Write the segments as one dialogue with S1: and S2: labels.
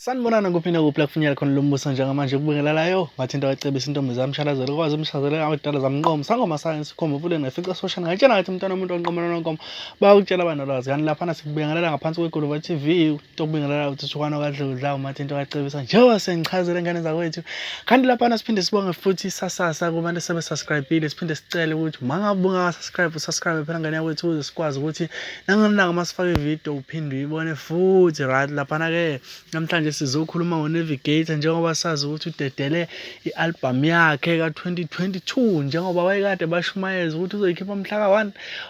S1: Sanibonana kuphinde kuplakufunyela khona lo mbuso njengamanje ukubingelela layo ngathinta wacebisa intombi zami mshalazelo ukwazi umshazela awudala zamnqomo sangoma science khomba uvule ngefica social ngayitshela ngathi umntwana womuntu onqomela nonkomo bayawutshela abanolwazi kanti laphana sikubingelela ngaphansi kweGoluva TV ukubingelela uthithukwana kadludla umathinta wacebisa njengoba sengichazele ingane zakwethu kanti laphana siphinde sibonge futhi sasasa kubantu sebesubscribe-ile siphinde sicele ukuthi mangabe subscribe phela ngane yakwethu ukuze sikwazi ukuthi nangenanga masifaka ividiyo uphinde uyibone futhi right laphana ke namhlanje sizokhuluma ngo-Navigator njengoba sazi ukuthi udedele i-album yakhe ka-2022 njengoba wayekade bashumayeza ukuthi uzoyikhipha mhla ka-1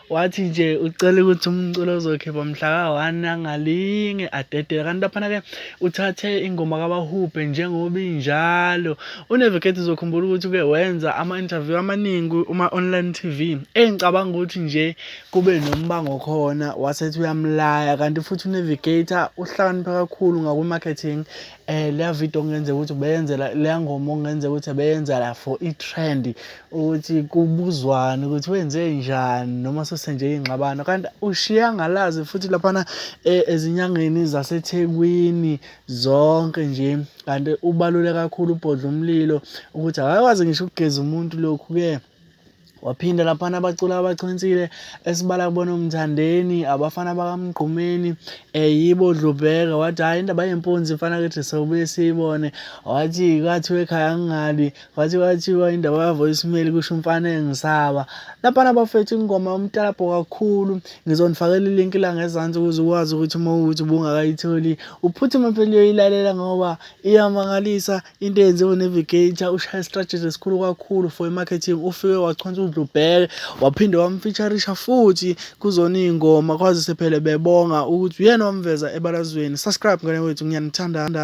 S1: wathi nje ucela ukuthi umculo uzokhipha mhla ka-1 angalinge adedele kanti laphana ke uthathe ingoma kaBahubhe njengoba injalo. uNavigator uzokhumbula ukuthi ke wenza ama-interview amaningi uma-online TV engicabanga ukuthi nje kube nombango khona wasethi uyamlaya kanti futhi uNavigator uhlakaniphe kakhulu ngakwi-marketing leya video kungenzeka ukuthi ubeyenzela leya ngoma kungenzeka ukuthi ebeyenzela for i-trend ukuthi kubuzwane ukuthi wenze njani noma sesenje ingxabano kanti ushiya ngalazi futhi laphana ezinyangeni zaseThekwini zonke nje kanti ubalule kakhulu ubhodla umlilo ukuthi akakwazi ngisho ukugeza umuntu lokhu ke waphinda laphana abacula abachinsile esibala kubona umthandeni abafana bakaMgqumeni yibo Dlubheka wathi hayi indaba yempunzi mfana kethi sawubuye siyibone wathi kwathiwa ekhaya ngali wathi kwathiwa indaba ya voicemail kusho umfana engisaba laphana abafethu ingoma umtalabho kakhulu ngizonifakela ilink la ngezansi ukuze ukwazi ukuthi uma ukuthi ubungakayitholi uphuthume phela uyoyilalela ngoba iyamangalisa into eyenziwe uNavigator ushaya strategy esikhulu kakhulu for marketing ufike wachonsa uDlubheke waphinde wamfeatureisha futhi kuzona ingoma kwazi sephele bebonga ukuthi uyena wamveza ebalazweni. Subscribe ngane wethu ngiyanithanda.